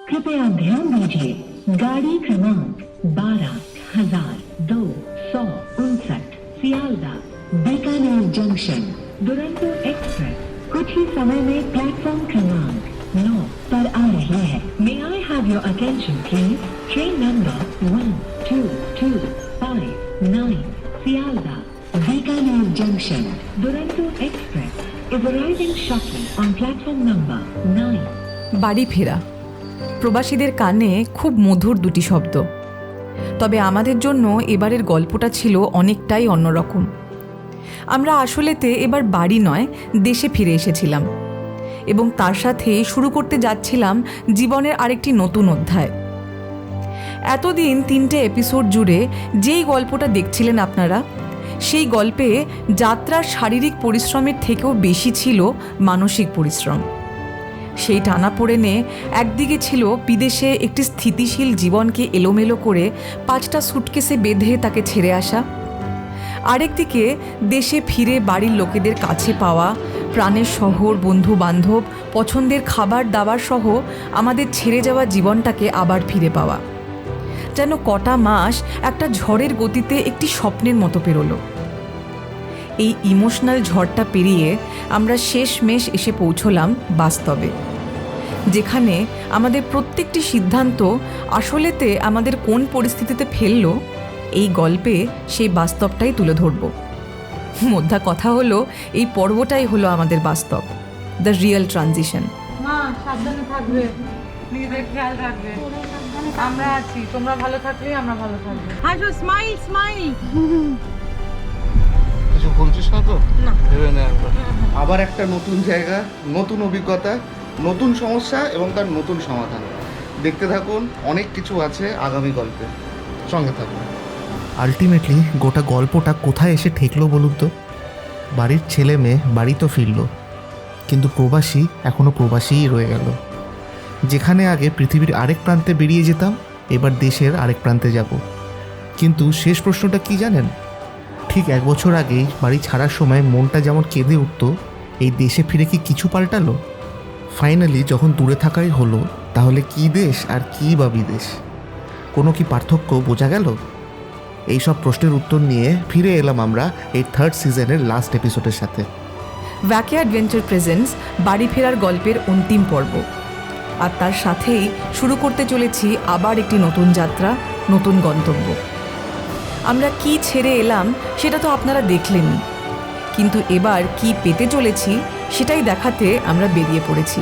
कृपया ध्यान दीजिए, गाड़ी क्रमांक 12,259 सियालदा बीकानेर जंक्शन दुरंतो एक्सप्रेस कुछ ही समय में प्लेटफॉर्म क्रमांक 9 पर आ रही है। May I have your attention please. Train number 1225 Sealdah Bikaner junction Duronto express is arriving shortly on platform number 9. বাড়ি ফেরা প্রবাসীদের কানে খুব মধুর দুটি শব্দ। তবে আমাদের জন্য এবারের গল্পটা ছিল অনেকটাই অন্যরকম। আমরা আসলেতে এবার বাড়ি নয়, দেশে ফিরে এসেছিলাম এবং তার সাথে শুরু করতে যাচ্ছিলাম জীবনের আরেকটি নতুন অধ্যায়। এতদিন 3টে এপিসোড জুড়ে যেই গল্পটা দেখছিলেন আপনারা, সেই গল্পে যাত্রার শারীরিক পরিশ্রমের থেকেও বেশি ছিল মানসিক পরিশ্রম। সেই টানাপোড়েনে একদিকে ছিল বিদেশে একটি স্থিতিশীল জীবনকে এলোমেলো করে 5টা সুটকেসে বেঁধে তাকে ছেড়ে আসা, আরেকদিকে দেশে ফিরে বাড়ির লোকেদের কাছে পাওয়া প্রাণের শহর, বন্ধু বান্ধব, পছন্দের খাবার দাবার সহ আমাদের ছেড়ে যাওয়া জীবনটাকে আবার ফিরে পাওয়া। যেন কটা মাস একটা ঝড়ের গতিতে একটি স্বপ্নের মতো পেরোলো। এই ইমোশনাল ঝড়টা পেরিয়ে আমরা শেষমেশ এসে পৌঁছলাম বাস্তবে, যেখানে আমাদের প্রত্যেকটি সিদ্ধান্ত আসলেতে আমাদের কোন পরিস্থিতিতে ফেললো, এই গল্পে সেই বাস্তবটাই তুলে ধরব। মোদ্দা কথা হলো, এই পর্বটাই হলো আমাদের বাস্তব, দ্য রিয়েল ট্রানজিশন। মা সাবধানে থাকবে, নিজেদের খেয়াল রাখবে। আমরা আছি, তোমরা ভালো থাকলেই আমরা ভালো থাকবো। হাসো, স্মাইল স্মাইল। কিছু বলছিস না তো? না। ভেবে নে একবার। আবার একটা নতুন জায়গা, নতুন অভিজ্ঞতা, নতুন সমস্যা এবং তার নতুন সমাধান। দেখতে থাকুন, অনেক কিছু আছে আগামী গল্পে, সঙ্গে থাকুন। আলটিমেটলি গোটা গল্পটা কোথায় এসে ঠেকলো বলুন তো? বাড়ির ছেলে মেয়ে বাড়ি তো ফিরল, কিন্তু প্রবাসী এখনও প্রবাসীই রয়ে গেল। যেখানে আগে পৃথিবীর আরেক প্রান্তে বেরিয়ে যেতাম, এবার দেশের আরেক প্রান্তে যাব। কিন্তু শেষ প্রশ্নটা কি জানেন? ঠিক 1 বছর আগেই বাড়ি ছাড়ার সময় মনটা যেমন কেঁদে উঠত, এই দেশে ফিরে কি কিছু পাল্টালো? ফাইনালি যখন দূরে থাকাই হলো, তাহলে কি দেশ আর কি বা বিদেশ, কোনো কি পার্থক্য বোঝা গেল? এইসব প্রশ্নের উত্তর নিয়ে ফিরে এলাম আমরা এই 3rd সিজনের লাস্ট এপিসোডের সাথে। ওয়াকে অ্যাডভেঞ্চার প্রেজেন্টস বাড়ি ফেরার গল্পের অন্তিম পর্ব, আর তার সাথেই শুরু করতে চলেছি আবার একটি নতুন যাত্রা, নতুন গন্তব্য। আমরা কি ছেড়ে এলাম সেটা তো আপনারা দেখলেনই, কিন্তু এবার কি পেতে চলেছি সেটাই দেখাতে আমরা বেরিয়ে পড়েছি।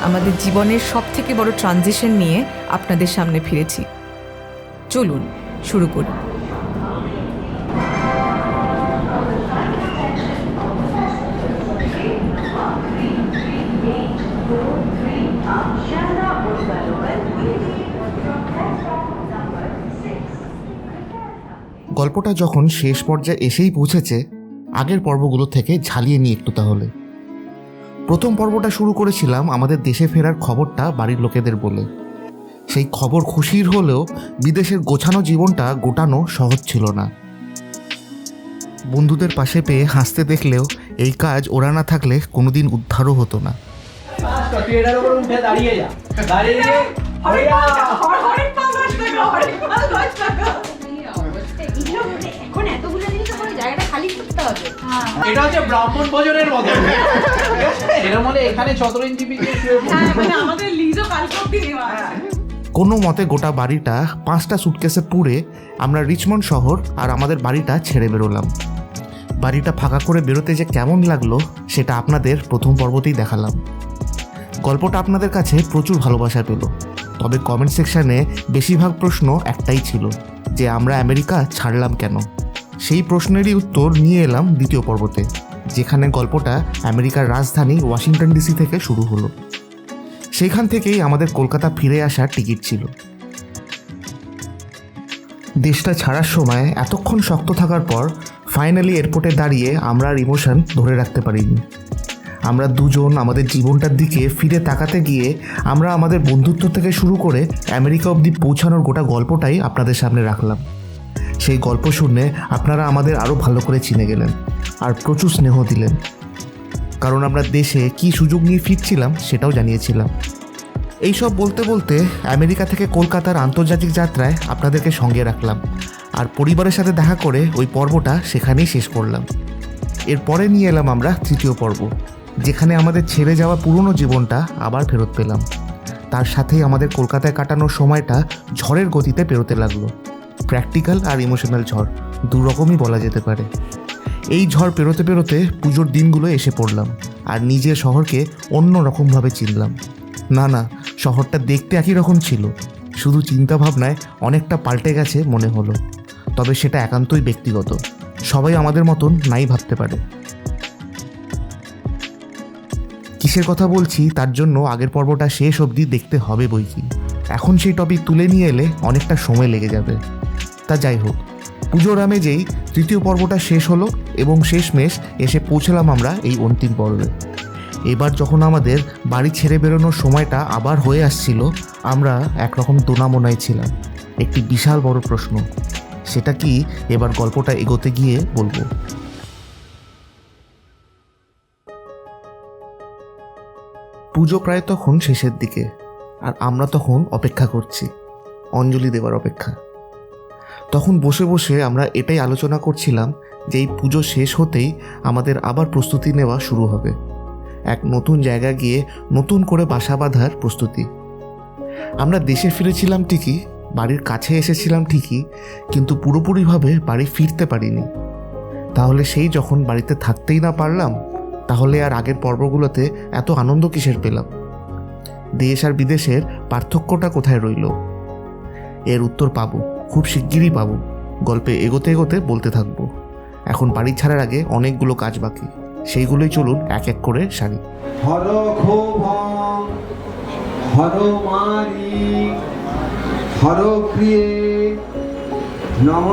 আমাদের জীবনের সবথেকে বড় ট্রানজিশন নিয়ে আপনাদের সামনে ফিরেছি। চলুন শুরু করি। গল্পটা যখন শেষ পর্যায়ে এসেই পৌঁছেছে, আগের পর্বগুলো থেকে ঝালিয়ে নিই একটু তাহলে। প্রথম পর্বটা শুরু করেছিলাম আমাদের দেশে ফেরার খবরটা বাড়ির লোকেদের বলে। সেই খবর খুশির হলেও বিদেশের গোছানো জীবনটা গোটানো সহজ ছিল না। বন্ধুদের পাশে পেয়ে হাসতে দেখলেও এই কাজ ওরা না থাকলে কোনোদিন উদ্ধারও হতো না। এটা হচ্ছে ব্রাহ্মণ ভোজনের মতো। এর মধ্যে এখানে 14 ইঞ্চি পিছিয়ে মানে আমাদের লিজও কালকে অব্দি নেওয়া আছে। কোনো মতে গোটা বাড়িটা 5টা সুটকেসে পুরে আমরা রিচমন্ড শহর আর আমাদের বাড়িটা ছেড়ে বেরোলাম। বাড়িটা ফাঁকা করে বেরোতে যে কেমন লাগলো সেটা আপনাদের প্রথম পর্বতেই দেখালাম। গল্পটা আপনাদের কাছে প্রচুর ভালোবাসা পেল, তবে কমেন্ট সেকশানে বেশিরভাগ প্রশ্ন একটাই ছিল যে আমরা আমেরিকা ছাড়লাম কেন। সেই প্রশ্নেরই উত্তর নিয়ে এলাম দ্বিতীয় পর্বতে, যেখানে গল্পটা আমেরিকার রাজধানী ওয়াশিংটন ডিসি থেকে শুরু হলো। সেখান থেকেই আমাদের কলকাতা ফিরে আসার টিকিট ছিল। দেশটা ছাড়ার সময় এতক্ষণ শক্ত থাকার পর ফাইনালি এয়ারপোর্টে দাঁড়িয়ে আমরা আর ইমোশন ধরে রাখতে পারিনি। আমরা দুজন আমাদের জীবনটার দিকে ফিরে তাকাতে গিয়ে আমরা আমাদের বন্ধুত্ব থেকে শুরু করে আমেরিকা অবধি পৌঁছানোর গোটা গল্পটাই আপনাদের সামনে রাখলাম। সেই গল্প শুনে আপনারা আমাদের আরও ভালো করে চিনে গেলেন আর প্রচুর স্নেহ দিলেন, কারণ আমরা দেশে কী সুযোগ নিয়ে ফিরছিলাম সেটাও জানিয়েছিলাম। এইসব বলতে বলতে আমেরিকা থেকে কলকাতার আন্তর্জাতিক যাত্রায় আপনাদেরকে সঙ্গে রাখলাম, আর পরিবারের সাথে দেখা করে ওই পর্বটা সেখানেই শেষ করলাম। এরপরে নিয়ে এলাম আমরা তৃতীয় পর্ব, যেখানে আমাদের ছেড়ে যাওয়া পুরনো জীবনটা আবার ফেরত পেলাম। তার সাথেই আমাদের কলকাতায় কাটানোর সময়টা ঝড়ের গতিতে পেরোতে লাগলো। প্র্যাকটিক্যাল আর ইমোশনাল ঝড়, দু রকমই বলা যেতে পারে। এই ঝড় পেরোতে পেরোতে পুজোর দিনগুলো এসে পড়লাম, আর নিজের শহরকে অন্য রকমভাবে চিনলাম। না, শহরটা দেখতে একই রকম ছিল, শুধু চিন্তাভাবনায় অনেকটা পাল্টে গেছে মনে হলো। তবে সেটা একান্তই ব্যক্তিগত, সবাই আমাদের মতন নাই ভাবতে পারে। কিসের কথা বলছি তার জন্য আগের পর্বটা শেষ অবধি দেখতে হবে বইকি। এখন সেই টপিক তুলে নিয়ে এলে অনেকটা সময় লেগে যাবে। তা যাই হোক, পুজোর আমেজেই তৃতীয় পর্বটা শেষ হলো এবং শেষমেশ এসে পৌঁছলাম আমরা এই অন্তিম পর্বে। এবার যখন আমাদের বাড়ি ছেড়ে বেরোনোর সময়টা আবার হয়ে আসছিল, আমরা একরকম দোনামোনায় ছিলাম। একটি বিশাল বড় প্রশ্ন, সেটা কি এবার গল্পটা এগোতে গিয়ে বলবো। পুজো প্রায় তখন শেষের দিকে, আর আমরা তখন অপেক্ষা করছি, অঞ্জলি দেওয়ার অপেক্ষা। তখন বসে বসে আমরা এটাই আলোচনা করছিলাম যে এই পুজো শেষ হতেই আমাদের আবার প্রস্তুতি নেওয়া শুরু হবে, এক নতুন জায়গা গিয়ে নতুন করে বাসা বাঁধার প্রস্তুতি। আমরা দেশে ফিরেছিলাম ঠিকই, বাড়ির কাছে এসেছিলাম ঠিকই, কিন্তু পুরোপুরিভাবে বাড়ি ফিরতে পারিনি। তাহলে সেই যখন বাড়িতে থাকতেই না পারলাম, তাহলে আর আগের পর্বগুলোতে এত আনন্দ কিসের পেলাম? দেশ আর বিদেশের পার্থক্যটা কোথায় রইল? এর উত্তর পাবো, খুব শিগগিরই পাবো। গল্পে এগোতে এগোতে বলতে থাকবো। এখন বাড়ি ছাড়ার আগে অনেকগুলো কাজ বাকি, সেইগুলোই চলুন এক এক করে সারি। হর ক্ষোভং হর মারি হর ক্রিয়ে নম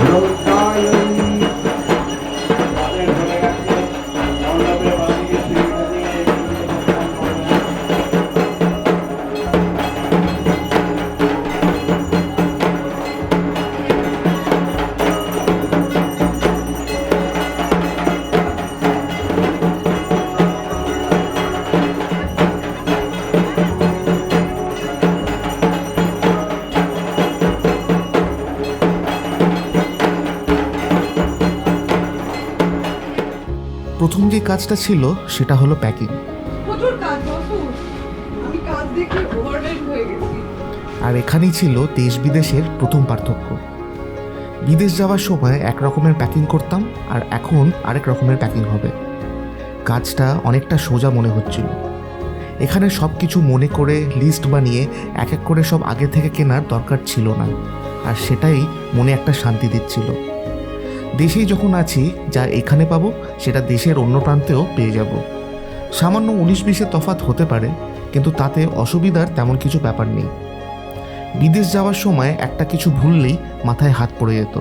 রৌদ্রায়ণী। প্রথম যে কাজটা ছিল সেটা হলো প্যাকিং। প্রচুর কাজ, প্রচুর। আমি কাজ দেখে ওভারওয়েলড হয়ে গেছি। আর এখানেই ছিল দেশ বিদেশের প্রথম পার্থক্য। বিদেশ যাওয়ার সময় এক রকমের প্যাকিং করতাম, আর এখন আরেক রকমের প্যাকিং হবে। কাজটা অনেকটা সোজা মনে হচ্ছিল। এখানে সব কিছু মনে করে লিস্ট বানিয়ে এক এক করে সব আগে থেকে কেনার দরকার ছিল না, আর সেটাই মনে একটা শান্তি দিচ্ছিল। দেশেই যখন আছি, যা এখানে পাবো সেটা দেশের অন্য প্রান্তেও পেয়ে যাব। সামান্য 19-20 তফাৎ হতে পারে, কিন্তু তাতে অসুবিধার তেমন কিছু ব্যাপার নেই। বিদেশ যাওয়ার সময় একটা কিছু ভুললেই মাথায় হাত পড়ে যেত,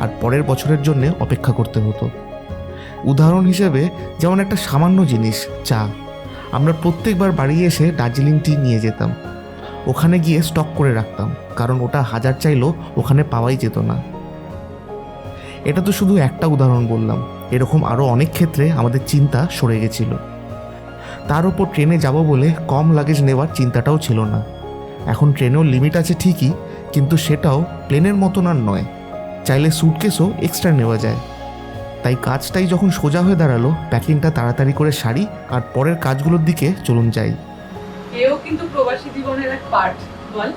আর পরের বছরের জন্য অপেক্ষা করতে হতো। উদাহরণ হিসেবে যেমন একটা সামান্য জিনিস, চা। আমরা প্রত্যেকবার বাড়ি এসে দার্জিলিং টি নিয়ে যেতাম, ওখানে গিয়ে স্টক করে রাখতাম, কারণ ওটা হাজার চাইলেও ওখানে পাওয়াই যেত না। এটা তো শুধু একটা উদাহরণ বললাম, এরকম আরও অনেক ক্ষেত্রে আমাদের চিন্তা সরে গেছিল। তার উপর ট্রেনে যাব বলে কম লাগেজ নেওয়ার চিন্তাটাও ছিল না। এখন ট্রেনেও লিমিট আছে ঠিকই, কিন্তু সেটাও প্লেনের মতন আর নয়, চাইলে স্যুটকেসও এক্সট্রা নেওয়া যায়। তাই কাজটাই যখন সোজা হয়ে দাঁড়ালো, প্যাকিংটা তাড়াতাড়ি করে সারি আর পরের কাজগুলোর দিকে চলুন যাই। এও কিন্তু প্রবাসী জীবনের এক পার্ট, বল।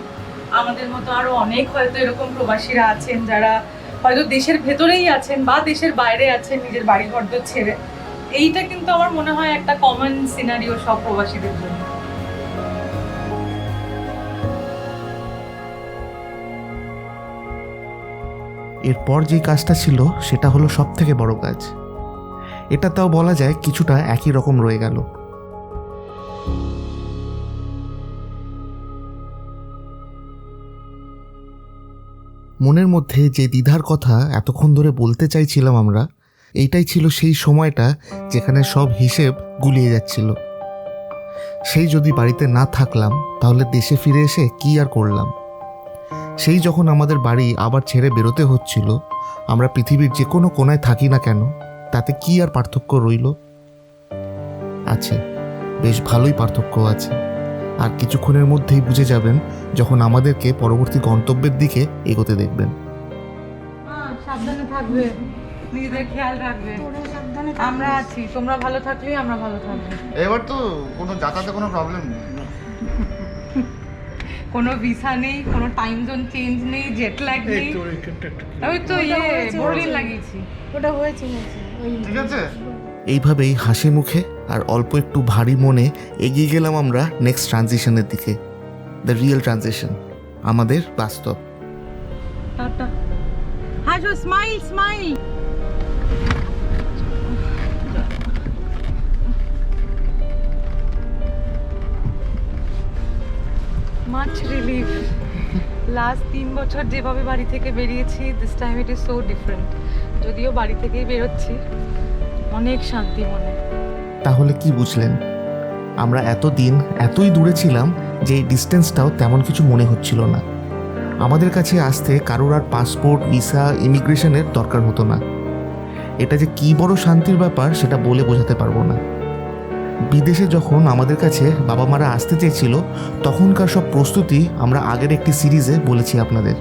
আমাদের মতো আরো অনেক হয়তো এরকম প্রবাসীরা আছেন যারা হয়তো দেশের ভেতরেই আছেন বা দেশের বাইরে আছেন, নিজের বাড়ি ঘর ছেড়ে। এইটা কিন্তু আমার মনে হয় একটা কমন সিনারিও সব প্রবাসীদের জন্য। এরপর যে কাজটা ছিল সেটা হলো সব থেকে বড় কাজ। এটা তাও বলা যায় কিছুটা একই রকম রয়ে গেল। মনের মধ্যে যে দ্বিধার কথা এতক্ষণ ধরে বলতে চাইছিলাম আমরা, এইটাই ছিল সেই সময়টা যেখানে সব হিসেব গুলিয়ে যাচ্ছিল। সেই যদি বাড়িতে না থাকলাম, তাহলে দেশে ফিরে এসে কি আর করলাম? সেই যখন আমাদের বাড়ি আবার ছেড়ে বেরোতে হচ্ছিল, আমরা পৃথিবীর যে কোনো কোনায় থাকি না কেন, তাতে কি আর পার্থক্য রইল? আছে, বেশ ভালোই পার্থক্য আছে। আর কিছুক্ষণের মধ্যেই বুঝে যাবেন যখন আমাদেরকে পরবর্তী গন্তব্যের দিকে এগোতে দেখবেন। সাবধানে থাকবে, নিজেদের খেয়াল রাখবে। আমরা আছি, তোমরা ভালো থাকলেই আমরা ভালো থাকবো। এবার তো কোনো যাতায়াতে কোনো প্রবলেম নেই, কোনো ভিসা নেই, কোনো টাইম জোন চেঞ্জ নেই, জেট ল্যাগ নেই। আমি তো বোরলিন লাগিয়েছি, ওটা হয়েছে ঠিক আছে। এইভাবেই হাসি মুখে আর অল্প একটু ভারী মনে এগিয়ে গেলাম আমরা নেক্সট ট্রানজিশনের দিকে, দ্য রিয়েল ট্রানজিশন, আমাদের বাস্তব। টাটা। হাসো, smile smile. Much relief. Last 3 বছর যেভাবে বাড়ি থেকে বেরিয়েছি, this time it is so different. যদিও বাড়ি থেকেই বেরোচ্ছি, অনেক শান্তি মনে। তাহলে কি বুঝলেন? আমরা এতদিন এতই দূরে ছিলাম যে এই ডিস্টেন্সটাও তেমন কিছু মনে হচ্ছিল না। আমাদের কাছে আসতে কারোর আর পাসপোর্ট, ভিসা, ইমিগ্রেশনের দরকার হতো না। এটা যে কী বড় শান্তির ব্যাপার সেটা বলে বোঝাতে পারবো না। বিদেশে যখন আমাদের কাছে বাবা মারা আসতে চেয়েছিল, তখনকার সব প্রস্তুতি আমরা আগের একটি সিরিজে বলেছি আপনাদের।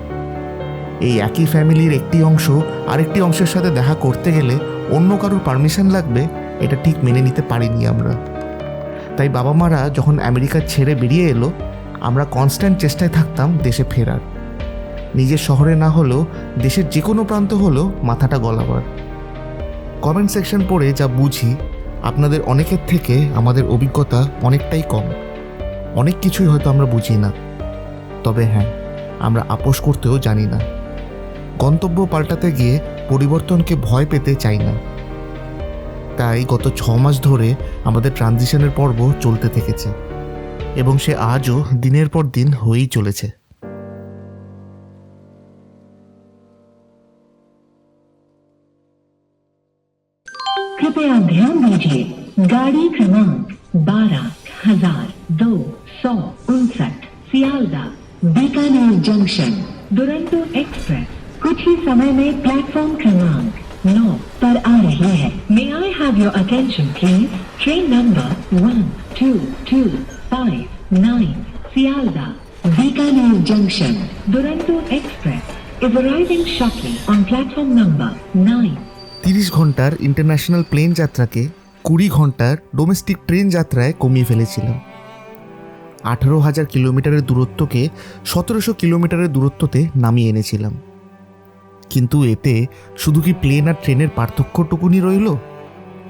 এই একই ফ্যামিলির একটি অংশ আরেকটি অংশের সাথে দেখা করতে গেলে অন্য কারোর পারমিশন লাগবে, এটা ঠিক মেনে নিতে পারিনি আমরা। তাই বাবা মারা যখন আমেরিকা ছেড়ে বেরিয়ে এলো, আমরা কনস্ট্যান্ট চেষ্টায় থাকতাম দেশে ফেরার। নিজের শহরে না হলেও দেশের যে কোনো প্রান্ত হলেও মাথাটা গলাবার। কমেন্ট সেকশন পড়ে যা বুঝি, আপনাদের অনেকের থেকে আমাদের অভিজ্ঞতা অনেকটাই কম। অনেক কিছুই হয়তো আমরা বুঝি না, তবে হ্যাঁ, আমরা আপোষ করতেও জানি না। গন্তব্য পাল্টাতে গিয়ে পরিবর্তনকে ভয় পেতে চাই না। তাই গত 6 মাস ধরে আমাদের ট্রানজিশনের পর্ব চলতে থেকেছে এবং সে আজও দিনের পর দিন হয়েই চলেছে। कृपया ध्यान दीजिए, गाड़ी क्रमांक 12,259 सियालदा बीकानेर जंक्शन दुरंतो एक्सप्रेस कुछ ही समय में प्लेटफॉर्म क्रमांक 9 पर आ रही है। May I have your attention please. Train number 1225 Sealdah Bikaner junction Duronto express is arriving shortly on platform number 9. 30 ঘন্টার ইন্টারন্যাশনাল প্লেন যাত্রাকে 20 ঘন্টার ডোমেস্টিক ট্রেন যাত্রায় কমিয়ে ফেলেছিলাম। 18,000 কিলোমিটারের দূরত্বকে 1700 কিলোমিটারের দূরত্বতে নামিয়ে এনেছিলাম। কিন্তু এতে শুধু কি প্লেন আর ট্রেনের পার্থক্যটুকুনি রইল?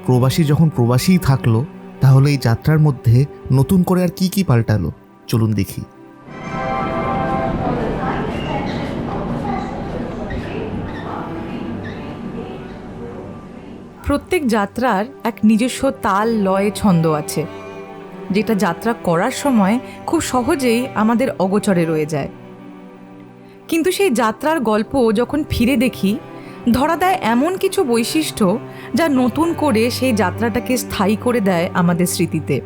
প্রবাসী যখন প্রবাসীই থাকলো, তাহলে এই যাত্রার মধ্যে নতুন করে আর কি কি পাল্টালো চলুন দেখি। প্রত্যেক যাত্রার এক নিজস্ব তাল, লয়, ছন্দ আছে, যেটা যাত্রা করার সময় খুব সহজেই আমাদের অগোচরে রয়ে যায়। কিন্তু সেই যাত্রার গল্প যখন ফিরে দেখি, ধরা দেয় এমন কিছু বৈশিষ্ট্য যা নতুন করে সেই যাত্রাটাকে স্থায়ী করে দেয় আমাদের স্মৃতিতে।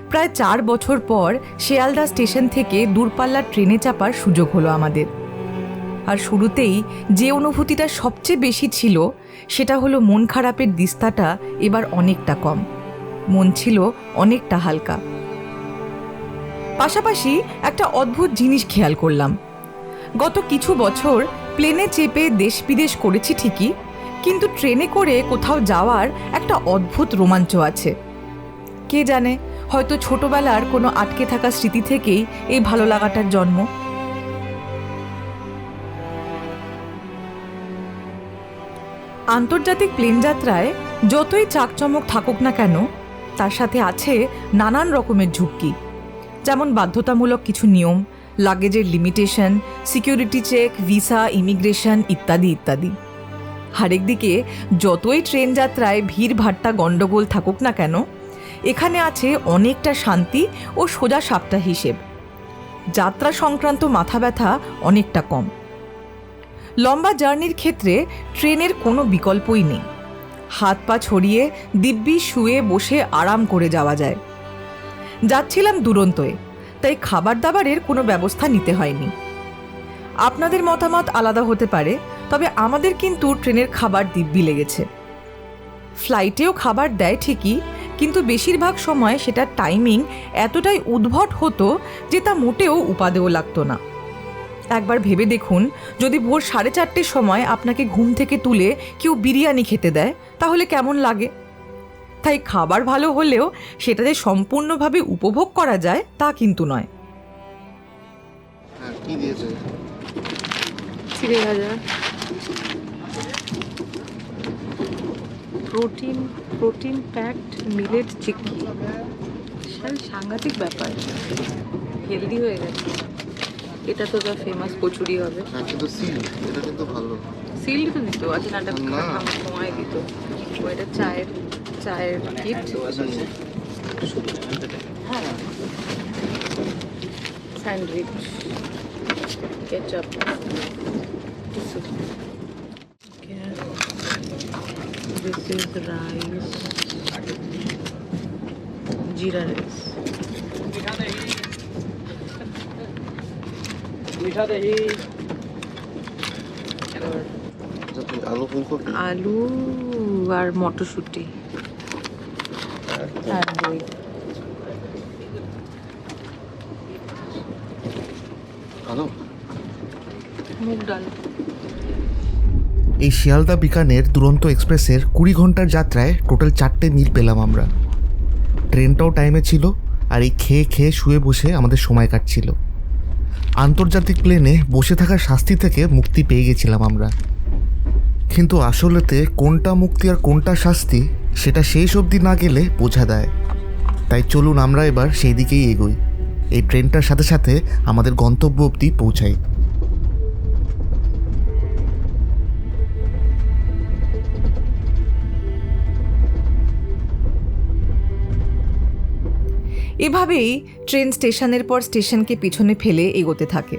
প্রায় 4 বছর পর শিয়ালদা স্টেশন থেকে দূরপাল্লার ট্রেনে চাপার সুযোগ হলো আমাদের। আর শুরুতেই যে অনুভূতিটা সবচেয়ে বেশি ছিল, সেটা হলো মন খারাপের দিস্তাটা এবার অনেকটা কম, মন ছিল অনেকটা হালকা। পাশাপাশি একটা অদ্ভুত জিনিস খেয়াল করলাম। গত কিছু বছর প্লেনে চেপে দেশ বিদেশ করেছি ঠিকই, কিন্তু ট্রেনে করে কোথাও যাওয়ার একটা অদ্ভুত রোমাঞ্চ আছে। কে জানে, হয়তো ছোটবেলার কোনো আটকে থাকা স্মৃতি থেকেই এই ভালো লাগাটার জন্ম। আন্তর্জাতিক প্লেন যাত্রায় যতই চাকচমক থাকুক না কেন, তার সাথে আছে নানান রকমের ঝুঁকি, যেমন বাধ্যতামূলক কিছু নিয়ম, লাগেজের limitation, security check, visa, immigration ইত্যাদি ইত্যাদি। আরেকদিকে যতই ট্রেন যাত্রায় ভিড় ভাট্টা গণ্ডগোল থাকুক না কেন, এখানে আছে অনেকটা শান্তি ও সোজা সাপটা হিসেব। যাত্রা সংক্রান্ত মাথা ব্যথা অনেকটা কম। লম্বা জার্নির ক্ষেত্রে ট্রেনের কোনো বিকল্পই নেই। হাত পা ছড়িয়ে দিব্যি শুয়ে বসে আরাম করে যাওয়া যায়। যাচ্ছিলাম দুরন্তোয়, তাই খাবার দাবারের কোনো ব্যবস্থা নিতে হয়নি। আপনাদের মতামত আলাদা হতে পারে, তবে আমাদের কিন্তু ট্রেনের খাবার দিব্যি লেগেছে। ফ্লাইটেও খাবার দেয় ঠিকই, কিন্তু বেশিরভাগ সময় সেটার টাইমিং এতটাই উদ্ভট হতো যে তা মোটেও উপাদেয় লাগতো না। একবার ভেবে দেখুন, যদি ভোর 4:30 সময় আপনাকে ঘুম থেকে তুলে কেউ বিরিয়ানি খেতে দেয় তাহলে কেমন লাগে। তাই খাবার ভালো হলেও সেটা যে সম্পূর্ণভাবে উপভোগ করা যায় তা কিন্তু নয়। হ্যাঁ, কি দিয়েছে? চিড়ে ভাজা, প্রোটিন প্যাকড মিলেট চিক্কি। সাংঘাতিক ব্যাপার, হেলদি হয়ে গেছে। এটা তো যা ফেমাস কচুরি হবে। হ্যাঁ, কিন্তু সিল এটা কিন্তু ভালো। সিল তো দিত, আচ্ছা নাটা না। সময় দিত। ওইটা চায়ের কিট। হ্যাঁ, sandwich, ketchup, this is rice, jeera rice. মিঠা দহি, আলু ফুলকপি, আলু আর মটরশুঁটি আর দই। ভালো। মুগ ডাল। এই শিয়ালদা বিকানের দুরন্ত এক্সপ্রেসের 20 ঘন্টার যাত্রায় টোটাল 4টে মিল পেলাম আমরা। ট্রেনটাও টাইমে ছিল, আর এই খেয়ে খেয়ে শুয়ে বসে আমাদের সময় কাটছিল। আন্তর্জাতিক প্লেনে বসে থাকার শাস্তি থেকে মুক্তি পেয়ে গেছিলাম আমরা। কিন্তু আসলেতে কোনটা মুক্তি আর কোনটা শাস্তি সেটা শেষ অবধি না গেলে বোঝা দেয়। তাই চলুন আমরা এবার সেই দিকেই এগোই, এই ট্রেনটার সাথে সাথে আমাদের গন্তব্য অবধি পৌঁছাই। এভাবেই ট্রেন স্টেশনের পর স্টেশনকে পিছনে ফেলে এগোতে থাকে,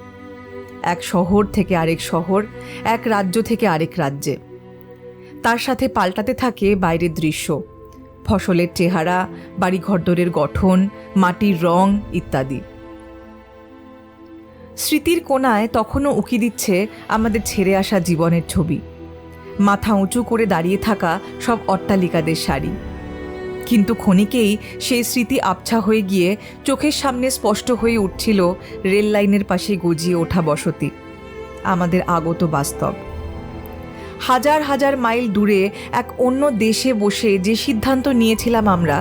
এক শহর থেকে আরেক শহর, এক রাজ্য থেকে আরেক রাজ্যে। তার সাথে পাল্টাতে থাকে বাইরের দৃশ্য, ফসলের চেহারা, বাড়িঘরদোরের গঠন, মাটির রং ইত্যাদি। স্মৃতির কোণায় তখনও উকি দিচ্ছে আমাদের ছেড়ে আসা জীবনের ছবি, মাথা উঁচু করে দাঁড়িয়ে থাকা সব অট্টালিকাদের সারি। কিন্তু ক্ষণিকেই সেই স্মৃতি আবছা হয়ে গিয়ে চোখের সামনে স্পষ্ট হয়ে উঠছিল রেল লাইনের পাশে গজিয়ে ওঠা বসতি, আমাদের আগত বাস্তব। হাজার হাজার মাইল দূরে এক অন্য দেশে বসে যে সিদ্ধান্ত নিয়েছিলাম আমরা,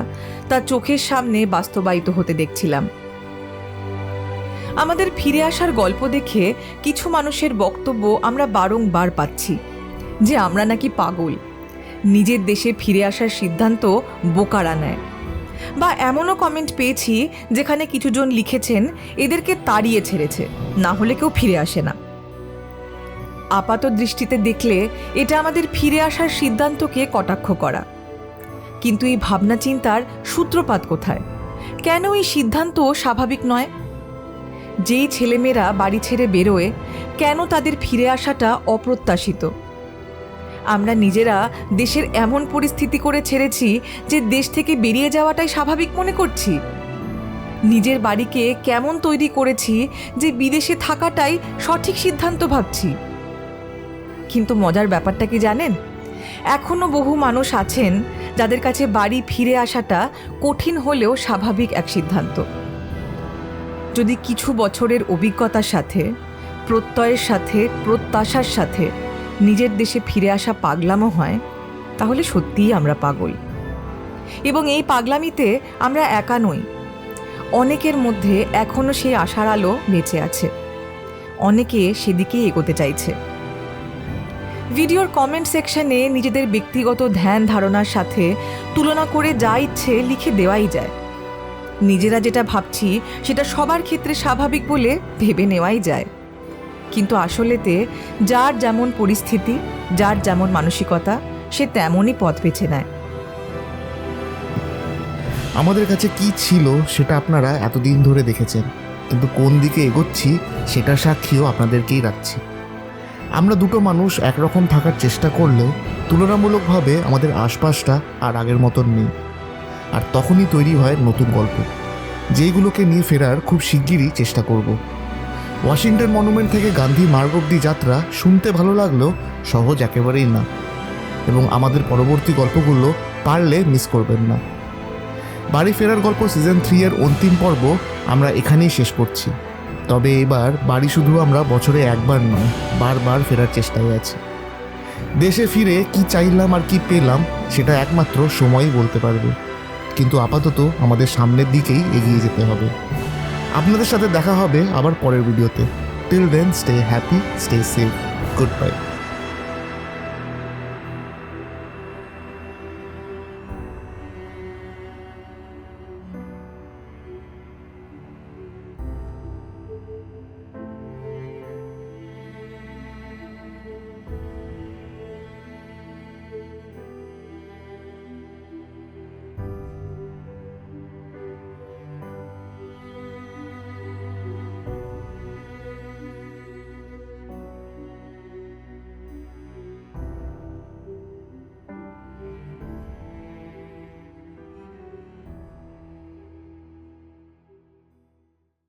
তা চোখের সামনে বাস্তবায়িত হতে দেখছিলাম। আমাদের ফিরে আসার গল্প দেখে কিছু মানুষের বক্তব্য আমরা বারংবার পাচ্ছি যে আমরা নাকি পাগল, নিজের দেশে ফিরে আসার সিদ্ধান্ত বোকারা নেয়। বা এমনও কমেন্ট পেয়েছি যেখানে কিছুজন লিখেছেন এদেরকে তাড়িয়ে ছেড়েছে, না হলে কেউ ফিরে আসে না। আপাত দৃষ্টিতে দেখলে এটা আমাদের ফিরে আসার সিদ্ধান্তকে কটাক্ষ করা। কিন্তু এই ভাবনা চিন্তার সূত্রপাত কোথায়? কেন এই সিদ্ধান্ত স্বাভাবিক নয়? যেই ছেলেমেয়েরা বাড়ি ছেড়ে বেরোয়, কেন তাদের ফিরে আসাটা অপ্রত্যাশিত? আমরা নিজেরা দেশের এমন পরিস্থিতি করে ছেড়েছি যে দেশ থেকে বেরিয়ে যাওয়াটাই স্বাভাবিক মনে করছি। নিজের বাড়িকে কেমন তৈরি করেছি যে বিদেশে থাকাটাই সঠিক সিদ্ধান্ত ভাবছি। কিন্তু মজার ব্যাপারটা কি জানেন? এখনও বহু মানুষ আছেন যাদের কাছে বাড়ি ফিরে আসাটা কঠিন হলেও স্বাভাবিক এক সিদ্ধান্ত। যদি কিছু বছরের অভিজ্ঞতার সাথে, প্রত্যয়ের সাথে, প্রত্যাশার সাথে নিজের দেশে ফিরে আসা পাগলামো হয়, তাহলে সত্যিই আমরা পাগল। এবং এই পাগলামিতে আমরা একা নই। অনেকের মধ্যে এখনও সেই আশার আলো বেঁচে আছে, অনেকে সেদিকেই এগোতে চাইছে। ভিডিওর কমেন্ট সেকশনে নিজেদের ব্যক্তিগত ধ্যান ধারণার সাথে তুলনা করে যা ইচ্ছে লিখে দেওয়াই যায়। নিজেরা যেটা ভাবছি সেটা সবার ক্ষেত্রে স্বাভাবিক বলে ভেবে নেওয়াই যায়। কিন্তু আসলেতে যার যেমন পরিস্থিতি, যার যেমন মানসিকতা, সে তেমনই পথ বেছে নেয়। আমাদের কাছে কি ছিল সেটা আপনারা এতদিন ধরে দেখেছেন, কিন্তু কোন দিকে এগোচ্ছি সেটা সাক্ষীও আপনাদেরকেই রাখছি। আমরা দুটো মানুষ একরকম থাকার চেষ্টা করলেও তুলনামূলকভাবে আমাদের আশপাশটা আর আগের মতন নেই। আর তখনই তৈরি হয় নতুন গল্প, যেইগুলোকে নিয়ে ফেরার খুব শিগগিরই চেষ্টা করব। ওয়াশিংটন মনুমেন্ট থেকে গান্ধী মার্গ অব্দি যাত্রা শুনতে ভালো লাগলেও সহজ একেবারেই না, এবং আমাদের পরবর্তী গল্পগুলো পারলে মিস করবেন না। বাড়ি ফেরার গল্প সিজন 3 এর অন্তিম পর্ব আমরা এখানেই শেষ করছি। তবে এবার বাড়ি শুধু আমরা বছরে একবার নয়, বারবার ফেরার চেষ্টায় আছি। দেশে ফিরে কি চাইলাম আর কি পেলাম সেটা একমাত্র সময়ই বলতে পারবে, কিন্তু আপাতত আমাদের সামনের দিকেই এগিয়ে যেতে হবে। আপনাদের সাথে দেখা হবে আবার পরের ভিডিওতে। Till then, stay happy, stay safe, good bye.